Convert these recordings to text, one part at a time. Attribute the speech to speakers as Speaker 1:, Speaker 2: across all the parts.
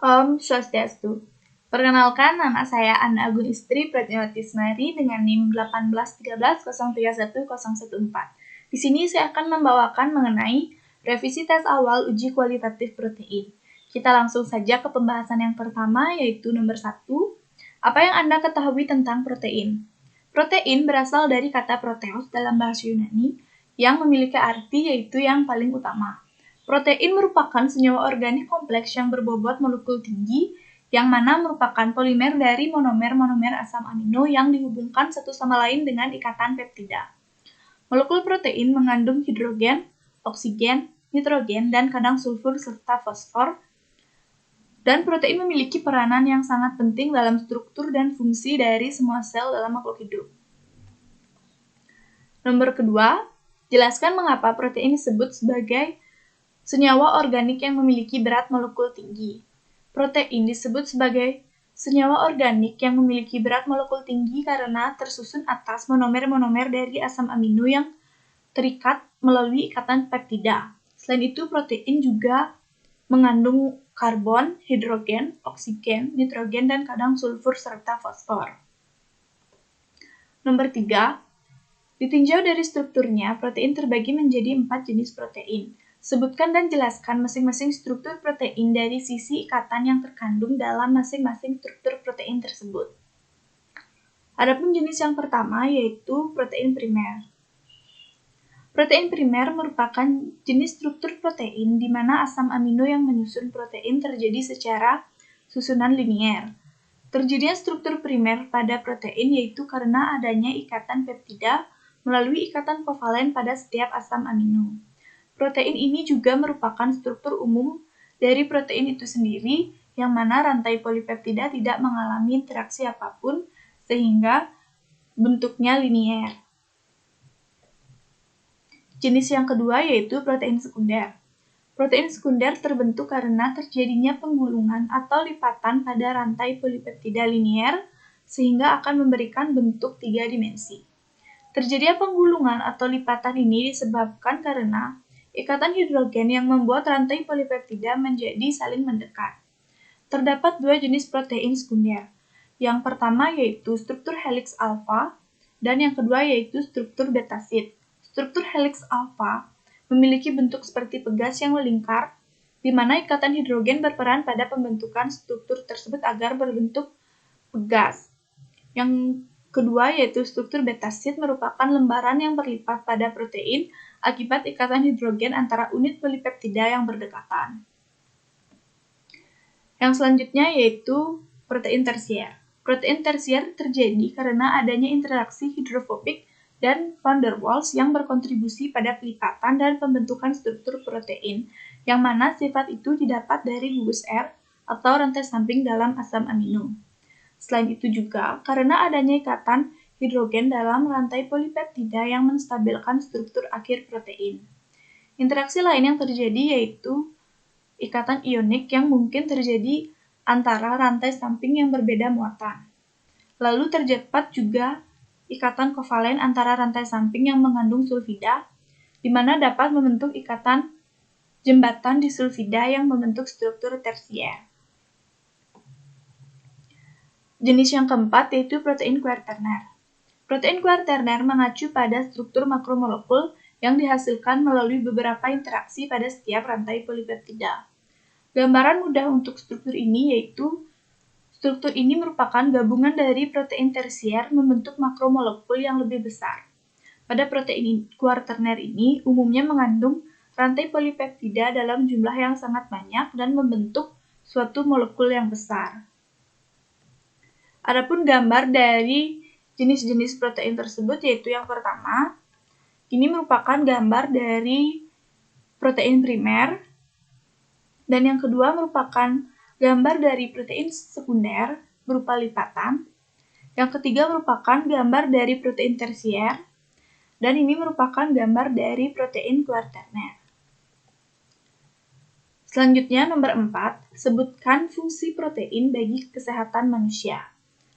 Speaker 1: Om Swastiastu. Perkenalkan, nama saya Anna Agung Istri Pratnyawati Semari dengan NIM 181303114. Di sini saya akan membawakan mengenai revisi tes awal uji kualitatif protein. Kita langsung saja ke pembahasan yang pertama, yaitu nomor 1. Apa yang Anda ketahui tentang protein? Protein berasal dari kata proteos dalam bahasa Yunani yang memiliki arti yaitu yang paling utama. Protein merupakan senyawa organik kompleks yang berbobot molekul tinggi, yang mana merupakan polimer dari monomer-monomer asam amino yang dihubungkan satu sama lain dengan ikatan peptida. Molekul protein mengandung hidrogen, oksigen, nitrogen, dan kadang sulfur serta fosfor. Dan protein memiliki peranan yang sangat penting dalam struktur dan fungsi dari semua sel dalam makhluk hidup. Nomor kedua, jelaskan mengapa protein disebut sebagai senyawa organik yang memiliki berat molekul tinggi. Protein disebut sebagai senyawa organik yang memiliki berat molekul tinggi karena tersusun atas monomer-monomer dari asam amino yang terikat melalui ikatan peptida. Selain itu, protein juga mengandung karbon, hidrogen, oksigen, nitrogen, dan kadang sulfur serta fosfor. Nomor 3, ditinjau dari strukturnya, protein terbagi menjadi 4 jenis protein. Sebutkan dan jelaskan masing-masing struktur protein dari sisi ikatan yang terkandung dalam masing-masing struktur protein tersebut. Adapun jenis yang pertama yaitu protein primer. Protein primer merupakan jenis struktur protein di mana asam amino yang menyusun protein terjadi secara susunan linier. Terjadinya struktur primer pada protein yaitu karena adanya ikatan peptida melalui ikatan kovalen pada setiap asam amino. Protein ini juga merupakan struktur umum dari protein itu sendiri, yang mana rantai polipeptida tidak mengalami interaksi apapun, sehingga bentuknya linier. Jenis yang kedua yaitu protein sekunder. Protein sekunder terbentuk karena terjadinya penggulungan atau lipatan pada rantai polipeptida linier, sehingga akan memberikan bentuk 3 dimensi. Terjadinya penggulungan atau lipatan ini disebabkan karena ikatan hidrogen yang membuat rantai polipeptida menjadi saling mendekat. Terdapat 2 jenis protein sekunder. Yang pertama yaitu struktur helix alfa dan yang kedua yaitu struktur beta sheet. Struktur helix alfa memiliki bentuk seperti pegas yang melingkar, di mana ikatan hidrogen berperan pada pembentukan struktur tersebut agar berbentuk pegas. Yang kedua yaitu struktur beta sheet merupakan lembaran yang berlipat pada protein akibat ikatan hidrogen antara unit polipeptida yang berdekatan. Yang selanjutnya yaitu protein tersier. Protein tersier terjadi karena adanya interaksi hidrofobik dan van der Waals yang berkontribusi pada pelipatan dan pembentukan struktur protein, yang mana sifat itu didapat dari gugus R atau rantai samping dalam asam amino. Selain itu juga karena adanya ikatan hidrogen dalam rantai polipeptida yang menstabilkan struktur akhir protein. Interaksi lain yang terjadi yaitu ikatan ionik yang mungkin terjadi antara rantai samping yang berbeda muatan. Lalu terdapat juga ikatan kovalen antara rantai samping yang mengandung sulfida, di mana dapat membentuk ikatan jembatan disulfida yang membentuk struktur tersier. Jenis yang keempat yaitu protein quaterner. Protein quaterner mengacu pada struktur makromolekul yang dihasilkan melalui beberapa interaksi pada setiap rantai polipeptida. Gambaran mudah untuk struktur ini yaitu struktur ini merupakan gabungan dari protein tersier membentuk makromolekul yang lebih besar. Pada protein quaterner ini umumnya mengandung rantai polipeptida dalam jumlah yang sangat banyak dan membentuk suatu molekul yang besar. Adapun gambar dari jenis-jenis protein tersebut yaitu yang pertama, ini merupakan gambar dari protein primer, dan yang kedua merupakan gambar dari protein sekunder berupa lipatan, yang ketiga merupakan gambar dari protein tersier, dan ini merupakan gambar dari protein quaterner. Selanjutnya nomor 4, sebutkan fungsi protein bagi kesehatan manusia.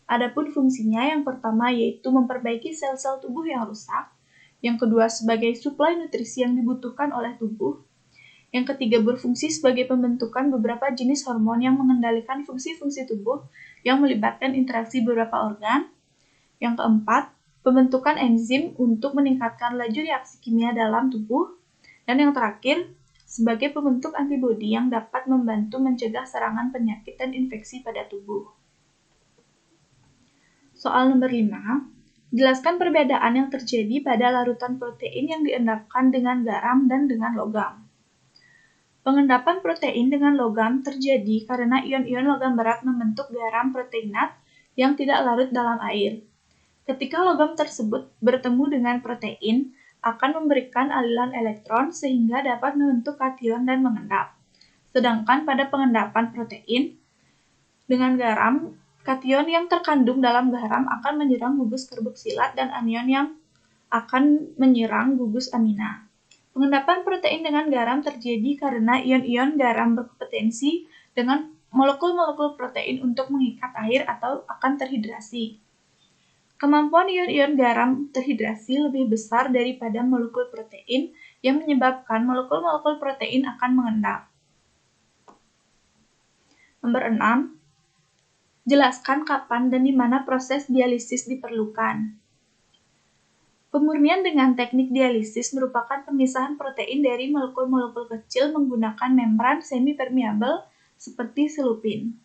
Speaker 1: Adapun fungsinya yang pertama yaitu memperbaiki sel-sel tubuh yang rusak, yang kedua sebagai suplai nutrisi yang dibutuhkan oleh tubuh, Yang ketiga, berfungsi sebagai pembentukan beberapa jenis hormon yang mengendalikan fungsi-fungsi tubuh yang melibatkan interaksi beberapa organ. Yang keempat, pembentukan enzim untuk meningkatkan laju reaksi kimia dalam tubuh. Dan yang terakhir, sebagai pembentuk antibodi yang dapat membantu mencegah serangan penyakit dan infeksi pada tubuh. Soal nomor 5, jelaskan perbedaan yang terjadi pada larutan protein yang diendapkan dengan garam dan dengan logam. Pengendapan protein dengan logam terjadi karena ion-ion logam berat membentuk garam proteinat yang tidak larut dalam air. Ketika logam tersebut bertemu dengan protein, akan memberikan aliran elektron sehingga dapat membentuk kation dan mengendap. Sedangkan pada pengendapan protein dengan garam, kation yang terkandung dalam garam akan menyerang gugus karboksilat dan anion yang akan menyerang gugus amina. Pengendapan protein dengan garam terjadi karena ion-ion garam berkompetensi dengan molekul-molekul protein untuk mengikat air atau akan terhidrasi. Kemampuan ion-ion garam terhidrasi lebih besar daripada molekul protein yang menyebabkan molekul-molekul protein akan mengendap. Nomor 6. Jelaskan kapan dan di mana proses dialisis diperlukan. Pemurnian dengan teknik dialisis merupakan pemisahan protein dari molekul-molekul kecil menggunakan membran semi-permeabel seperti selupin.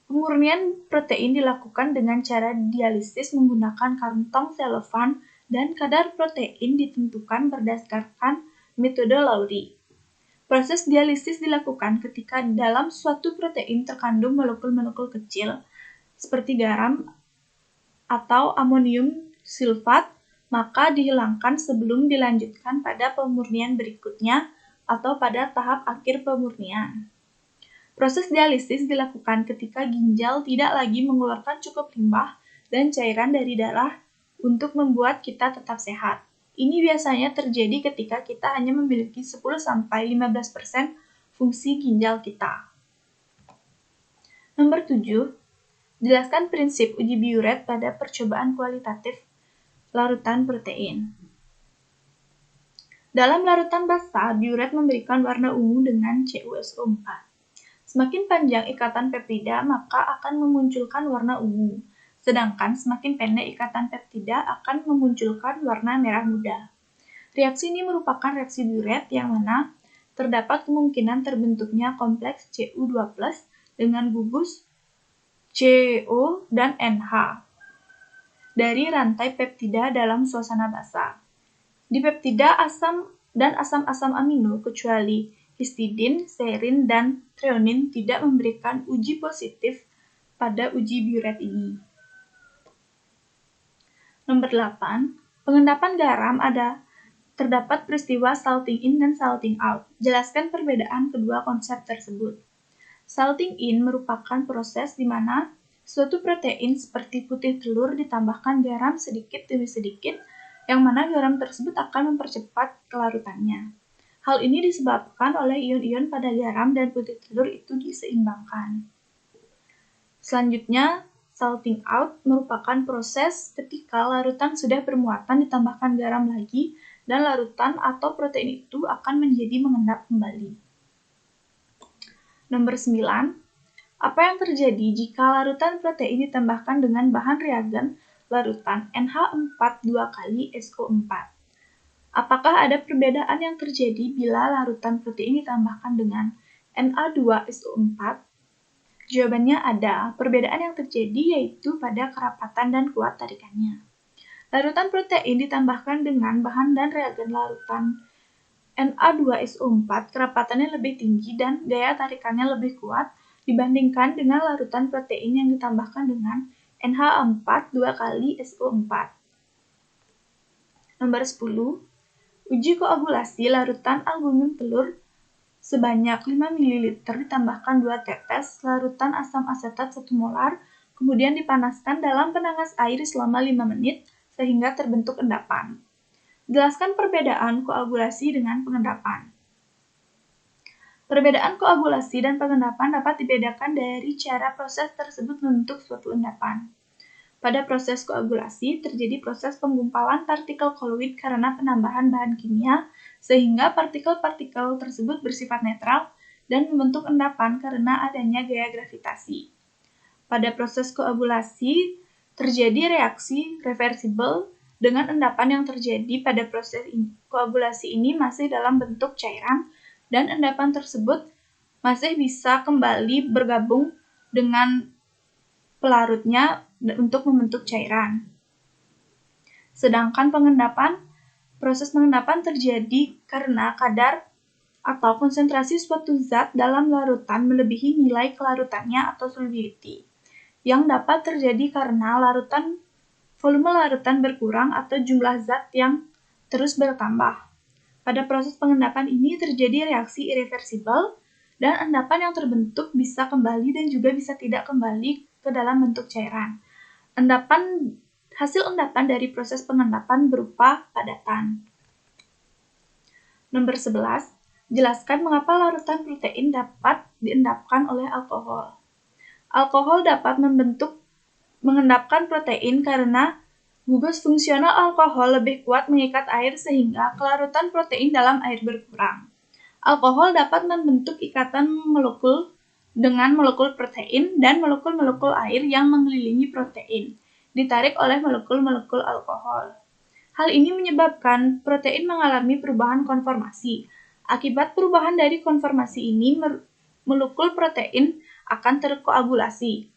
Speaker 1: Pemurnian protein dilakukan dengan cara dialisis menggunakan kantong selofan dan kadar protein ditentukan berdasarkan metode Lowry. Proses dialisis dilakukan ketika dalam suatu protein terkandung molekul-molekul kecil seperti garam atau amonium sulfat, maka dihilangkan sebelum dilanjutkan pada pemurnian berikutnya atau pada tahap akhir pemurnian. Proses dialisis dilakukan ketika ginjal tidak lagi mengeluarkan cukup limbah dan cairan dari darah untuk membuat kita tetap sehat. Ini biasanya terjadi ketika kita hanya memiliki 10-15% fungsi ginjal kita. Nomor 7. Jelaskan prinsip uji biuret pada percobaan kualitatif larutan protein. Dalam larutan basah, biuret memberikan warna ungu dengan CuSO4. Semakin panjang ikatan peptida, maka akan memunculkan warna ungu. Sedangkan semakin pendek ikatan peptida akan memunculkan warna merah muda. Reaksi ini merupakan reaksi biuret yang mana terdapat kemungkinan terbentuknya kompleks Cu2+ dengan gugus CO dan NH dari rantai peptida dalam suasana basah. Di peptida asam dan asam-asam amino kecuali histidin, serin, dan treonin tidak memberikan uji positif pada uji biuret ini. Nomor 8. Pengendapan garam terdapat peristiwa salting in dan salting out. Jelaskan perbedaan kedua konsep tersebut. Salting in merupakan proses di mana suatu protein seperti putih telur ditambahkan garam sedikit demi sedikit, yang mana garam tersebut akan mempercepat kelarutannya. Hal ini disebabkan oleh ion-ion pada garam dan putih telur itu diseimbangkan. Selanjutnya, salting out merupakan proses ketika larutan sudah bermuatan ditambahkan garam lagi dan larutan atau protein itu akan menjadi mengendap kembali. Nomor 9. Apa yang terjadi jika larutan protein ditambahkan dengan bahan reagen larutan NH4 2 kali SO4? Apakah ada perbedaan yang terjadi bila larutan protein ditambahkan dengan Na2SO4? Jawabannya ada. Perbedaan yang terjadi yaitu pada kerapatan dan kuat tarikannya. Larutan protein ditambahkan dengan bahan dan reagen larutan Na2SO4, kerapatannya lebih tinggi dan daya tarikannya lebih kuat dibandingkan dengan larutan protein yang ditambahkan dengan NH4 2 kali SO4. Nomor 10. Uji koagulasi larutan albumin telur sebanyak 5 ml ditambahkan 2 tetes larutan asam asetat 1 molar, kemudian dipanaskan dalam penanas air selama 5 menit sehingga terbentuk endapan. Jelaskan perbedaan koagulasi dengan pengendapan. Perbedaan koagulasi dan pengendapan dapat dibedakan dari cara proses tersebut membentuk suatu endapan. Pada proses koagulasi, terjadi proses penggumpalan partikel koloid karena penambahan bahan kimia sehingga partikel-partikel tersebut bersifat netral dan membentuk endapan karena adanya gaya gravitasi. Pada proses koagulasi, terjadi reaksi reversibel dengan endapan yang terjadi pada proses koagulasi ini masih dalam bentuk cairan, dan endapan tersebut masih bisa kembali bergabung dengan pelarutnya untuk membentuk cairan. Sedangkan proses pengendapan terjadi karena kadar atau konsentrasi suatu zat dalam larutan melebihi nilai kelarutannya atau solubility, yang dapat terjadi karena volume larutan berkurang atau jumlah zat yang terus bertambah. Pada proses pengendapan ini terjadi reaksi irreversibel, dan endapan yang terbentuk bisa kembali dan juga bisa tidak kembali ke dalam bentuk cairan. Hasil endapan dari proses pengendapan berupa padatan. Nomor 11. Jelaskan mengapa larutan protein dapat diendapkan oleh alkohol. Alkohol dapat mengendapkan protein karena gugus fungsional alkohol lebih kuat mengikat air sehingga kelarutan protein dalam air berkurang. Alkohol dapat membentuk ikatan molekul dengan molekul protein dan molekul-molekul air yang mengelilingi protein, ditarik oleh molekul-molekul alkohol. Hal ini menyebabkan protein mengalami perubahan konformasi. Akibat perubahan dari konformasi ini, molekul protein akan terkoagulasi.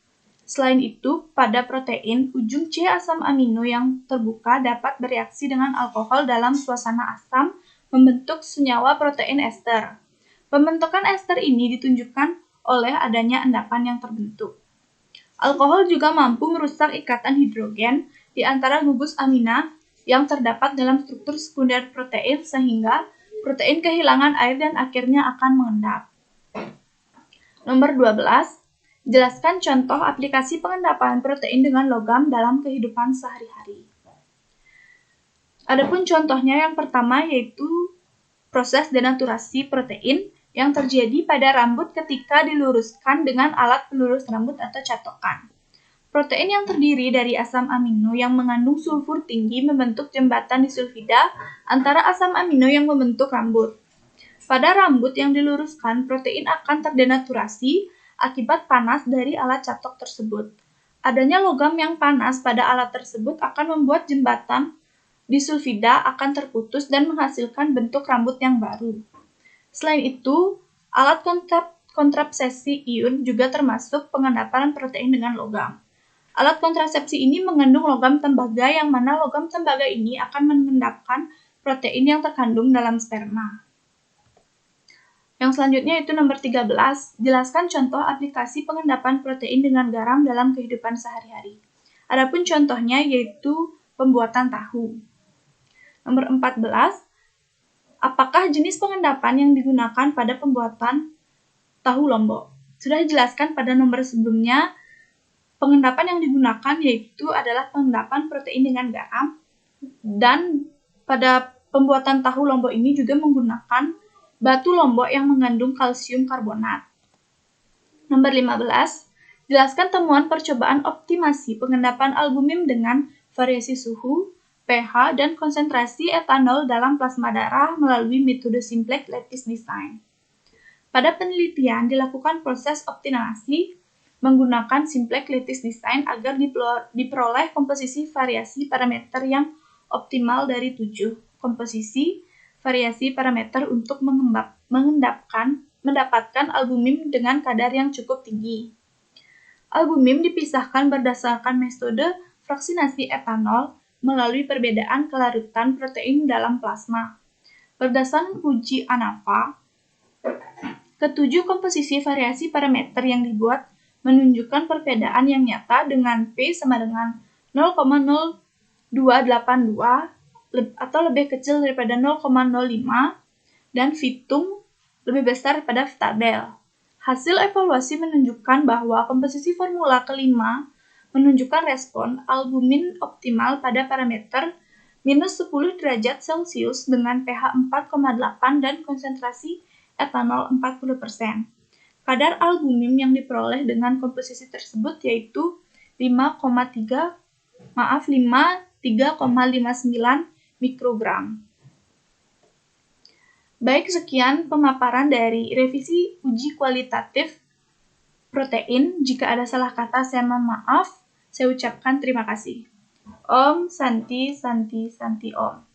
Speaker 1: Selain itu, pada protein, ujung C asam amino yang terbuka dapat bereaksi dengan alkohol dalam suasana asam, membentuk senyawa protein ester. Pembentukan ester ini ditunjukkan oleh adanya endapan yang terbentuk. Alkohol juga mampu merusak ikatan hidrogen di antara gugus amina yang terdapat dalam struktur sekunder protein sehingga protein kehilangan air dan akhirnya akan mengendap. Nomor 12. Jelaskan contoh aplikasi pengendapan protein dengan logam dalam kehidupan sehari-hari. Adapun contohnya yang pertama yaitu proses denaturasi protein yang terjadi pada rambut ketika diluruskan dengan alat pelurus rambut atau catokan. Protein yang terdiri dari asam amino yang mengandung sulfur tinggi membentuk jembatan disulfida antara asam amino yang membentuk rambut. Pada rambut yang diluruskan, protein akan terdenaturasi akibat panas dari alat catok tersebut. Adanya logam yang panas pada alat tersebut akan membuat jembatan disulfida akan terputus dan menghasilkan bentuk rambut yang baru. Selain itu, alat kontrasepsi iun juga termasuk pengendapan protein dengan logam. Alat kontrasepsi ini mengandung logam tembaga yang mana logam tembaga ini akan mengendapkan protein yang terkandung dalam sperma. Yang selanjutnya itu nomor 13, jelaskan contoh aplikasi pengendapan protein dengan garam dalam kehidupan sehari-hari. Adapun contohnya yaitu pembuatan tahu. Nomor 14, apakah jenis pengendapan yang digunakan pada pembuatan tahu lombok? Sudah dijelaskan pada nomor sebelumnya, pengendapan yang digunakan yaitu adalah pengendapan protein dengan garam, dan pada pembuatan tahu lombok ini juga menggunakan batu lombok yang mengandung kalsium karbonat. Nomor 15, jelaskan temuan percobaan optimasi pengendapan albumin dengan variasi suhu, pH, dan konsentrasi etanol dalam plasma darah melalui metode simplex lattice design. Pada penelitian dilakukan proses optimasi menggunakan simplex lattice design agar diperoleh komposisi variasi parameter yang optimal dari 7 komposisi variasi parameter untuk mendapatkan albumin dengan kadar yang cukup tinggi. Albumin dipisahkan berdasarkan metode fraksinasi etanol melalui perbedaan kelarutan protein dalam plasma. Berdasarkan uji ANAVA, ketujuh komposisi variasi parameter yang dibuat menunjukkan perbedaan yang nyata dengan P sama dengan 0,0282 atau lebih kecil daripada 0,05 dan Phytum lebih besar daripada tabel. Hasil evaluasi menunjukkan bahwa komposisi formula kelima menunjukkan respon albumin optimal pada parameter minus 10 derajat Celcius dengan pH 4,8 dan konsentrasi etanol 40%. Kadar albumin yang diperoleh dengan komposisi tersebut yaitu 5,359 mikrogram. Baik, sekian pemaparan dari revisi uji kualitatif protein. Jika ada salah kata, saya mohon maaf. Saya ucapkan terima kasih. Om Santi Santi Santi Om.